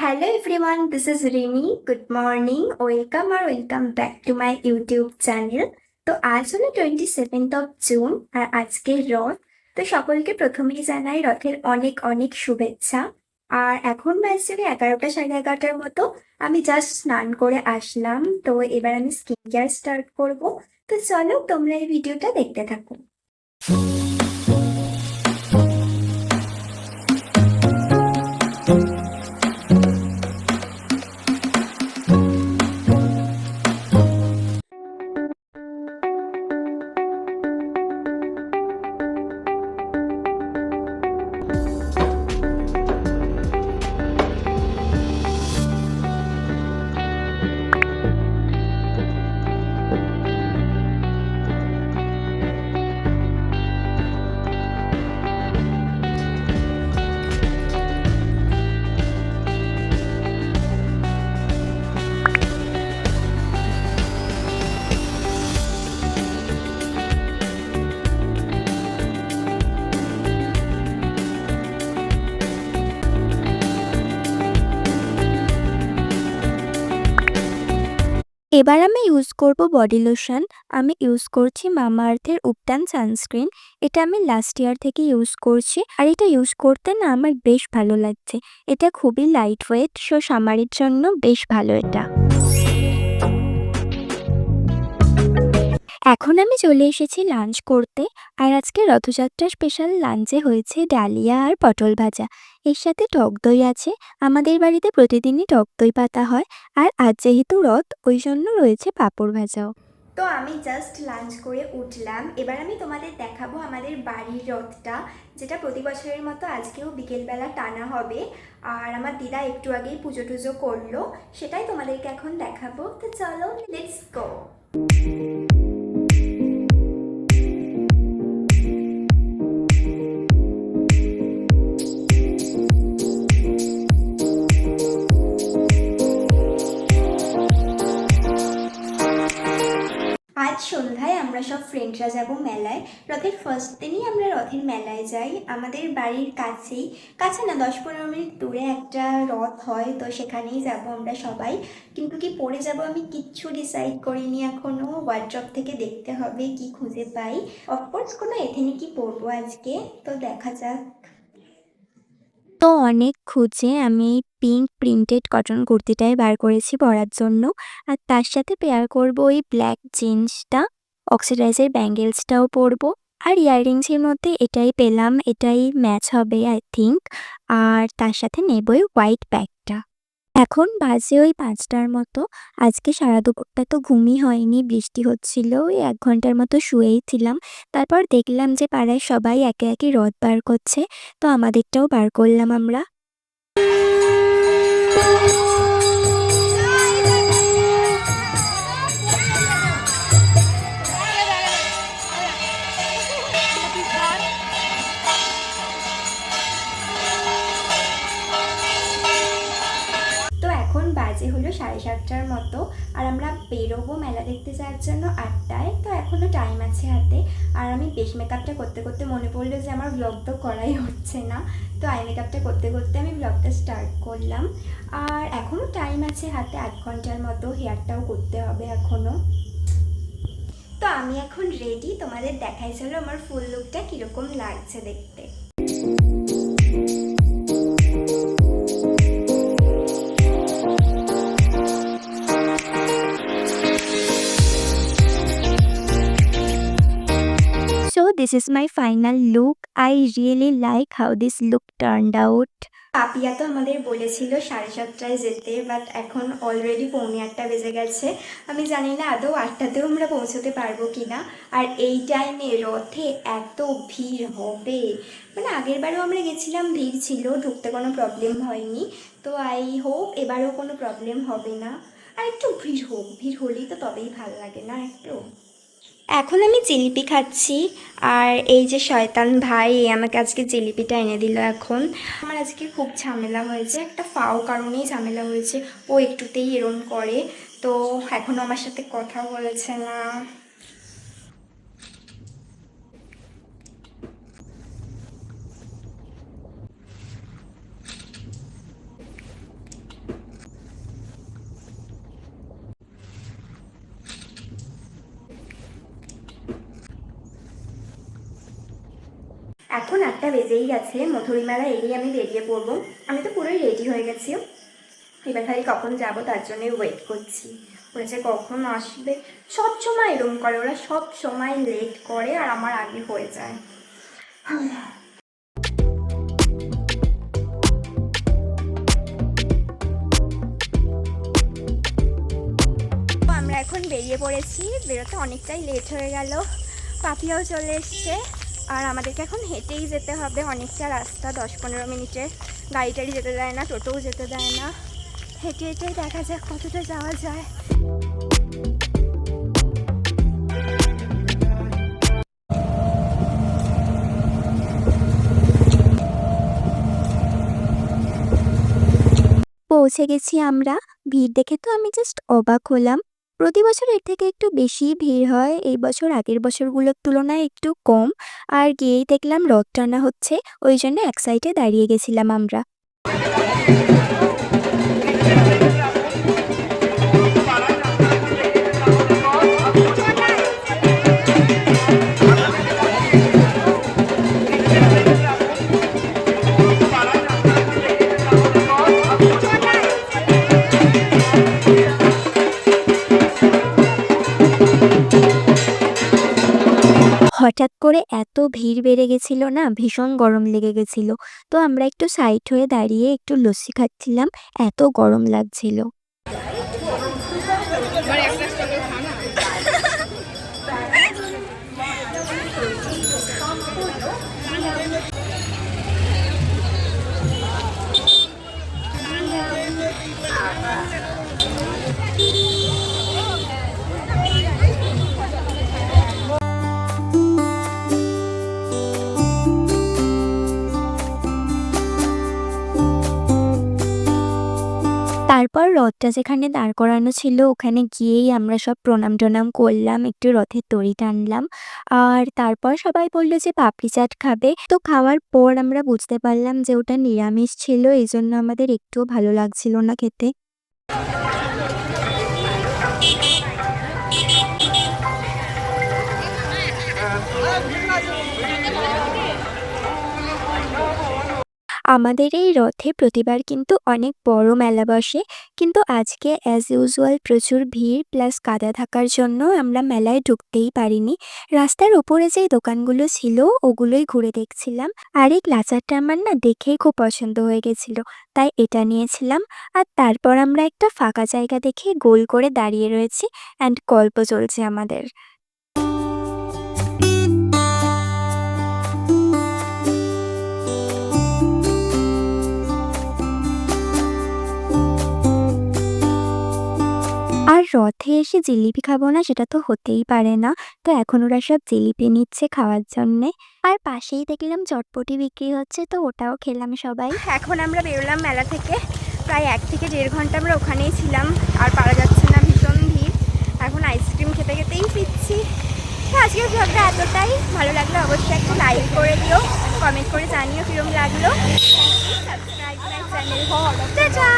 Hello everyone, this is Rini. Good morning, welcome back to my YouTube channel. তো আজ হলো 27th of June আর আজকে রথ। তো সকলকে প্রথমেই জানাই রথের অনেক অনেক শুভেচ্ছা। আর এখন বাজছে 11টা সাড়ে 11টার মতো। আমি জাস্ট স্নান করে আসলাম, তো এবার আমি স্কিন কেয়ার স্টার্ট করব। তো চলো তোমরা এই ভিডিওটা দেখতে থাকো। এবার আমি ইউজ করব বডি লোশন। আমি ইউজ করছি মামাআর্থের উবটান সানস্ক্রিন। এটা আমি লাস্ট ইয়ার থেকে ইউজ করছি, আর এটা ইউজ করতে না আমার বেশ ভালো লাগছে। এটা খুবই লাইট ওয়েট, সো সামারের জন্য বেশ ভালো এটা। এখন আমি চলে এসেছি লাঞ্চ করতে, আর আজকে রথযাত্রা স্পেশাল লাঞ্চে হয়েছে ডালিয়া আর পটল ভাজা। এর সাথে টক দই আছে। আমাদের বাড়িতে প্রতিদিনই টক দই পাতা হয়, আর আজ যেহেতু রথ ওই জন্য রয়েছে পাঁপড় ভাজাও। তো আমি জাস্ট লাঞ্চ করে উঠলাম। এবার আমি তোমাদের দেখাবো আমাদের বাড়ির রথটা, যেটা প্রতি বছরের মতো আজকেও বিকেলবেলা টানা হবে। আর আমার দিদা একটু আগেই পুজো টুজো করলো, সেটাই তোমাদেরকে এখন দেখাবো। তো চলো, লেটস গো। আজ সন্ধ্যায় আমরা সব ফ্রেন্ডরা যাব মেলায়। রথের ফার্স্ট দিনই আমরা রথের মেলায় যাই। আমাদের বাড়ির কাছেই, কাছে না 10-15 মিনিট দূরে একটা রথ হয়, তো সেখানেই যাব আমরা সবাই। কিন্তু কি পরে যাব আমি কিচ্ছু ডিসাইড করিনি এখনও। ওয়ার্ড্রপ থেকে দেখতে হবে কি খুঁজে পাই। অফকোর্স কোনো এথেনিকই পরবো আজকে, তো দেখা যাক। তো অনেক খুঁজে আমি পিঙ্ক প্রিন্টেড কটন কুর্তিটাই বার করেছি পরার জন্য, আর তার সাথে পেয়ার করব ওই ব্ল্যাক জিন্সটা, অক্সিডাইজের ব্যাঙ্গেলসটাও পরবো। আর ইয়াররিংসের মধ্যে এটাই পেলাম, এটাই ম্যাচ হবে আই থিঙ্ক। আর তার সাথে নেবই হোয়াইট ব্যাগটা। এখন বাজে ওই 5টার মতো। আজকে সারা দুপুরটা তো ঘুমই হয়নি, বৃষ্টি হচ্ছিল। ওই 1 ঘন্টার মতো শুয়েই ছিলাম। তারপর দেখলাম যে পাড়ায় সবাই একে একে রথ বার করছে, তো আমাদেরটাও বার করলাম আমরা। তো এখন বাজে হলো 7:30টার মতো, আর আমরা বেরোবো মেলা দেখতে যাওয়ার জন্য 8টায়। তো এখনও টাইম আছে হাতে। আর আমি বেশ মেকআপটা করতে করতে মনে পড়লো যে আমার ব্লগ তো করাই হচ্ছে না। তো আই মেকআপটা করতে করতে আমি ব্লগটা স্টার্ট করলাম। আর এখনও টাইম আছে হাতে 8 ঘন্টার মতো, হেয়ারটাও করতে হবে এখনও। তো আমি এখন রেডি, তোমাদের দেখাই চলো আমার ফুল লুকটা কীরকম লাগছে দেখতে। So this is my final look. I really like how this look turned out. Papiya তো আমাদের বলেছিল 7:30টায় যেতে, বাট এখন অলরেডি 7:45 বেজে গেছে। আমি জানি না আদৌ 8টাতেও আমরা পৌঁছতে পারবো কি না। আর এই টাইমে রথে এত ভিড় হবে, মানে আগের বারেও আমরা গেছিলাম, ভিড় ছিল, ঢুকতে কোনো প্রবলেম হয়নি। তো আই হোপ এবারেও কোনো প্রবলেম হবে না। আর একটু ভিড় হোক, ভিড় হলেই তো তবেই ভালো লাগে না একটু। এখন আমি জিলিপি খাচ্ছি, আর এই যে শয়তান ভাই আমাকে আজকে জিলিপিটা এনে দিল। এখন আমার আজকে খুব ঝামেলা হয়েছে, একটা ফাও কারণেই ঝামেলা হয়েছে। ও একটুতেই এরম করে, তো এখনও আমার সাথে কথা বলেছে না। এখন 8টা বেজেই গেছে, মধুরি মেলা এলেই আমি বেরিয়ে পড়বো। আমি তো পুরোই রেডি হয়ে গেছি, এবার খালি কখন যাবো তার জন্যই ওয়েট করছি। ওরা যে কখন আসবে, সব সময় এরকম করে, ওরা সব সময় লেট করে আর আমার আগে হয়ে যায়। আমরা এখন বেরিয়ে পড়েছি, বেরোতে অনেকটাই লেট হয়ে গেল, পাপিয়াও চলে এসছে। আর আমাদেরকে এখন হেঁটেই যেতে হবে অনেকটা রাস্তা, 10-15 মিনিটের। গাড়ি টাড়ি যেতে দেয় না, টোটোও যেতে দেয় না, হেঁটে হেঁটেই দেখা যাক কতটা যাওয়া যায়। পৌঁছে গেছি আমরা। ভিড় দেখে তো আমি জাস্ট অবাক হলাম। প্রতি বছর এর থেকে একটু বেশি ভিড় হয়, এই বছর আগের বছরগুলোর তুলনায় একটু কম। আর গিয়েই দেখলাম রথ টানা হচ্ছে, ওই জন্য এক সাইডে দাঁড়িয়ে গেছিলাম আমরা। হঠাৎ করে এত ভিড় বেড়ে গেছিল না, ভীষণ গরম লেগে গেছিল। তো আমরা একটু সাইড হয়ে দাঁড়িয়ে একটু লস্যি খাচ্ছিলাম, এত গরম লাগছিল। তারপর রথটা যেখানে দাঁড় করানো ছিল ওখানে গিয়েই আমরা সব প্রণাম-টনাম করলাম, একটু রথের দড়ি টানলাম। আর তারপর সবাই বলল যে পাপড়ি চাট খাবে। তো খাওয়ার পর আমরা বুঝতে পারলাম যে ওটা নিরামিষ ছিল, এজন্য আমাদের একটুও ভালো লাগছিল না খেতে। আমাদের এই রথে প্রতিবার কিন্তু অনেক বড় মেলা বসে, কিন্তু আজকে অ্যাজ ইউজুয়াল প্রচুর ভিড় প্লাস কাদা থাকার জন্য আমরা মেলায় ঢুকতেই পারিনি। রাস্তার ওপরে যেই দোকানগুলো ছিল ওগুলোই ঘুরে দেখছিলাম। আর এই ক্লাচারটা আমার না দেখেই খুব পছন্দ হয়ে গেছিল, তাই এটা নিয়েছিলাম। আর তারপর আমরা একটা ফাঁকা জায়গা দেখে গোল করে দাঁড়িয়ে রয়েছি অ্যান্ড গল্প চলছে আমাদের। আর রথে এসে জিলিপি খাবো না সেটা তো হতেই পারে না। তো এখন ওরা সব জিলিপি নিচ্ছে খাওয়ার জন্যে। আর পাশেই দেখলাম চটপটি বিক্রি হচ্ছে, তো ওটাও খেলাম সবাই। এখন আমরা বেরোলাম মেলা থেকে, প্রায় 1 থেকে 1.5 ঘন্টা আমরা ওখানেই ছিলাম, আর পারা যাচ্ছে না, ভীষণ ভিড়। এখন আইসক্রিম খেতে খেতেই ফিরছি। তো আজকের ব্লগটা এতটাই, ভালো লাগলো অবশ্যই একটা লাইক করে দিও, কমেন্ট করে জানিও কীরকম লাগলো। Subscribe my channel. টাটা।